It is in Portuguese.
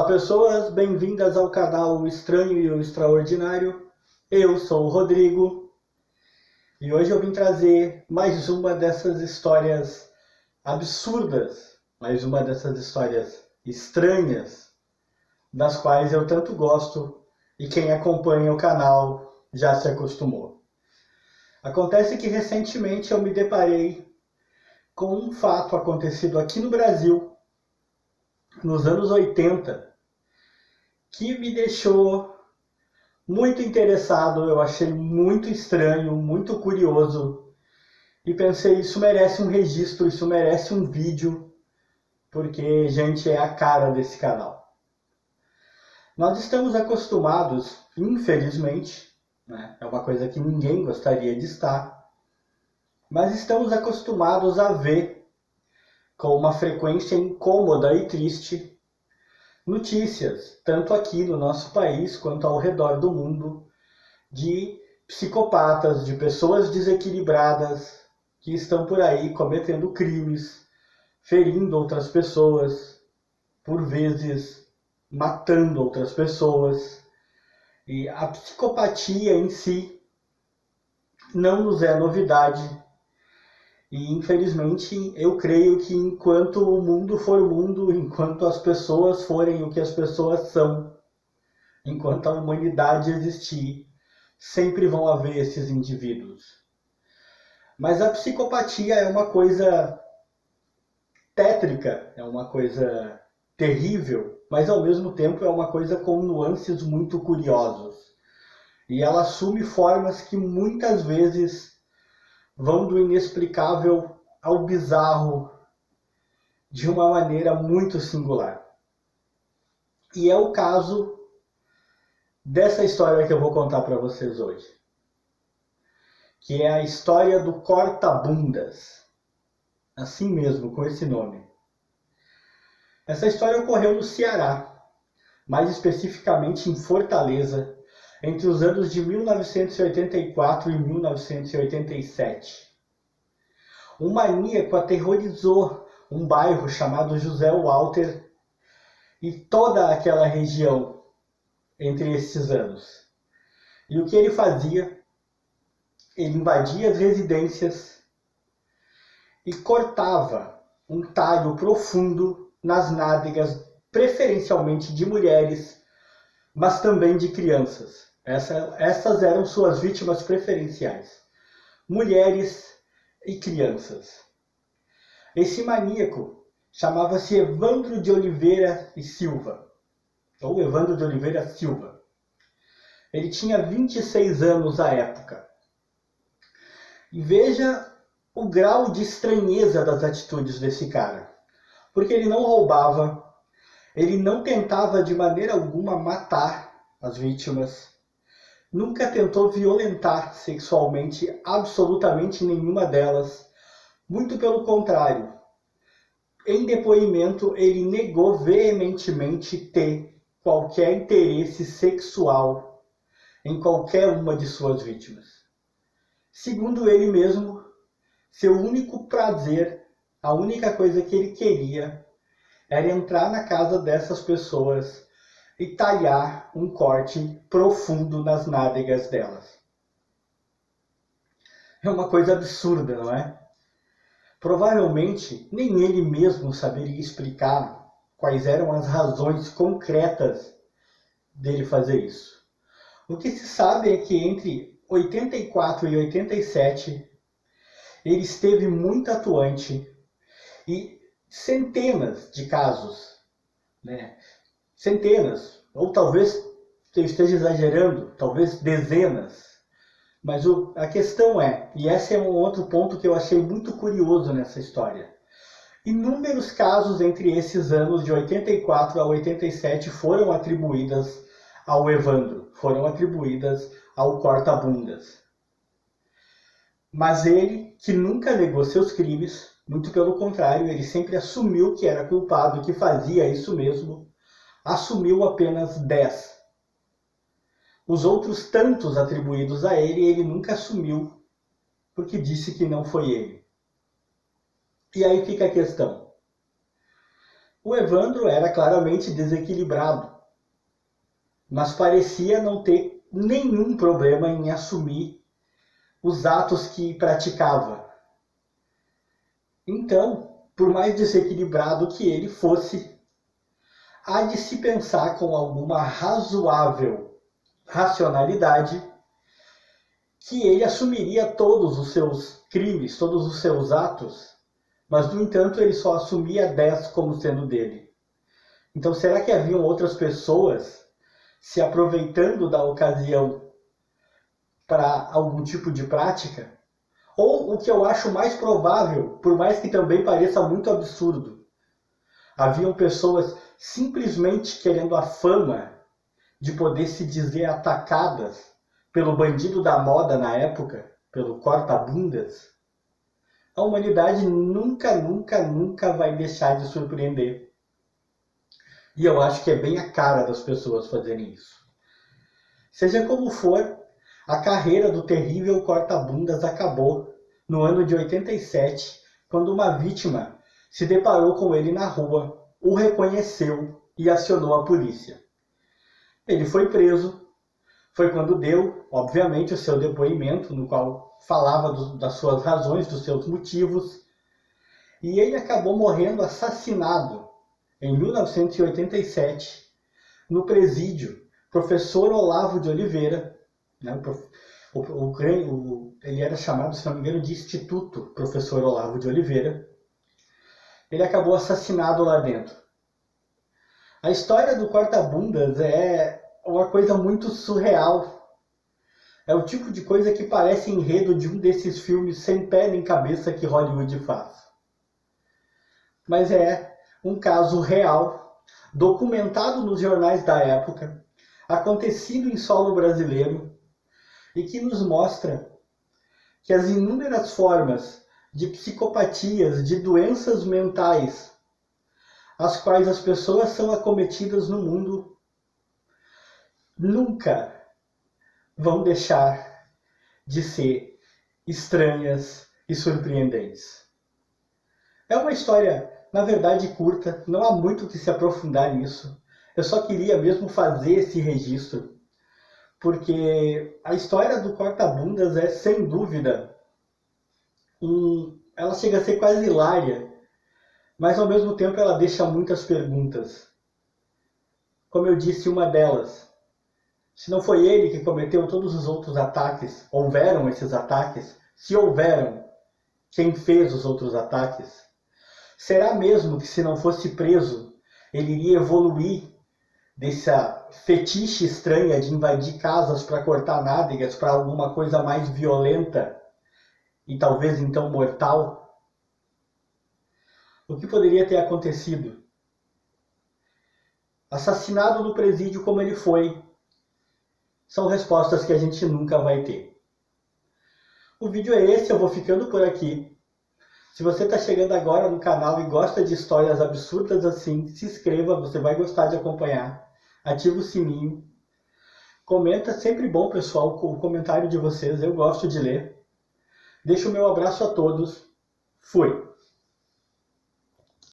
pessoas, bem-vindas ao canal O Estranho e o Extraordinário. Eu sou o Rodrigo e hoje eu vim trazer mais uma dessas histórias absurdas, mais uma dessas histórias estranhas, das quais eu tanto gosto e quem acompanha o canal já se acostumou. Acontece que recentemente eu me deparei com um fato acontecido aqui no Brasil, nos anos 80, que me deixou muito interessado, eu achei muito estranho, muito curioso, e pensei, isso merece um registro, isso merece um vídeo, porque, gente, é a cara desse canal. Nós estamos acostumados, infelizmente, né, é uma coisa que ninguém gostaria de estar, mas estamos acostumados a ver com uma frequência incômoda e triste notícias, tanto aqui no nosso país quanto ao redor do mundo, de psicopatas, de pessoas desequilibradas que estão por aí cometendo crimes, ferindo outras pessoas, por vezes matando outras pessoas. E a psicopatia em si não nos é novidade. E infelizmente eu creio que enquanto o mundo for o mundo, enquanto as pessoas forem o que as pessoas são, enquanto a humanidade existir, sempre vão haver esses indivíduos. Mas a psicopatia é uma coisa tétrica, é uma coisa terrível, mas ao mesmo tempo é uma coisa com nuances muito curiosas. E ela assume formas que muitas vezes vão do inexplicável ao bizarro de uma maneira muito singular. E é o caso dessa história que eu vou contar para vocês hoje, que é a história do corta-bundas, assim mesmo, com esse nome. Essa história ocorreu no Ceará, mais especificamente em Fortaleza, entre os anos de 1984 e 1987. Um maníaco aterrorizou um bairro chamado José Walter e toda aquela região entre esses anos. E o que ele fazia? Ele invadia as residências e cortava um talho profundo nas nádegas, preferencialmente de mulheres, mas também de crianças. Essas eram suas vítimas preferenciais. Mulheres e crianças. Esse maníaco chamava-se Evandro de Oliveira e Silva, ou Evandro de Oliveira Silva. Ele tinha 26 anos à época. E veja o grau de estranheza das atitudes desse cara. Porque ele não roubava, ele não tentava de maneira alguma matar as vítimas, nunca tentou violentar sexualmente absolutamente nenhuma delas, muito pelo contrário. Em depoimento, ele negou veementemente ter qualquer interesse sexual em qualquer uma de suas vítimas. Segundo ele mesmo, seu único prazer, a única coisa que ele queria, era entrar na casa dessas pessoas e talhar um corte profundo nas nádegas delas. É uma coisa absurda, não é? Provavelmente nem ele mesmo saberia explicar quais eram as razões concretas dele fazer isso. O que se sabe é que entre 84 e 87 ele esteve muito atuante e centenas de casos, né? Centenas, ou talvez eu esteja exagerando, talvez dezenas. Mas a questão é, e esse é um outro ponto que eu achei muito curioso nessa história, inúmeros casos entre esses anos de 84 a 87 foram atribuídas ao Evandro, foram atribuídas ao corta-bundas. Mas ele, que nunca negou seus crimes, muito pelo contrário, ele sempre assumiu que era culpado, que fazia isso mesmo, assumiu apenas 10. Os outros tantos atribuídos a ele nunca assumiu, porque disse que não foi ele. E aí fica a questão. O Evandro era claramente desequilibrado, mas parecia não ter nenhum problema em assumir os atos que praticava. Então, por mais desequilibrado que ele fosse, há de se pensar com alguma razoável racionalidade que ele assumiria todos os seus crimes, todos os seus atos, mas, no entanto, ele só assumia 10 como sendo dele. Então, será que haviam outras pessoas se aproveitando da ocasião para algum tipo de prática? Ou, o que eu acho mais provável, por mais que também pareça muito absurdo, haviam pessoas simplesmente querendo a fama de poder se dizer atacadas pelo bandido da moda na época, pelo corta-bundas. A humanidade nunca vai deixar de surpreender. E eu acho que é bem a cara das pessoas fazerem isso. Seja como for, a carreira do terrível corta-bundas acabou no ano de 87, quando uma vítima se deparou com ele na rua, o reconheceu e acionou a polícia. Ele foi preso. Foi quando deu, obviamente, o seu depoimento, no qual falava das suas razões, dos seus motivos. E ele acabou morrendo assassinado em 1987, no presídio Professor Olavo de Oliveira. Né, ele era chamado, se não me engano, de Instituto Professor Olavo de Oliveira. Ele acabou assassinado lá dentro. A história do corta-bundas é uma coisa muito surreal. É o tipo de coisa que parece enredo de um desses filmes sem pé nem cabeça que Hollywood faz. Mas é um caso real, documentado nos jornais da época, acontecido em solo brasileiro, e que nos mostra que as inúmeras formas de psicopatias, de doenças mentais, as quais as pessoas são acometidas no mundo, nunca vão deixar de ser estranhas e surpreendentes. É uma história, na verdade, curta, não há muito o que se aprofundar nisso. Eu só queria mesmo fazer esse registro, porque a história do corta-bundas é, sem dúvida, ela chega a ser quase hilária, mas ao mesmo tempo ela deixa muitas perguntas. Como eu disse, uma delas: se não foi ele que cometeu todos os outros ataques, houveram esses ataques? Se houveram, quem fez os outros ataques? Será mesmo que, se não fosse preso, ele iria evoluir dessa fetiche estranha de invadir casas para cortar nádegas para alguma coisa mais violenta e talvez então mortal? O que poderia ter acontecido? Assassinado no presídio como ele foi? São respostas que a gente nunca vai ter. O vídeo é esse, eu vou ficando por aqui. Se você está chegando agora no canal e gosta de histórias absurdas assim, se inscreva, você vai gostar de acompanhar. Ativa o sininho. Comenta, sempre bom, pessoal, o comentário de vocês, eu gosto de ler. Deixo o meu abraço a todos. Fui!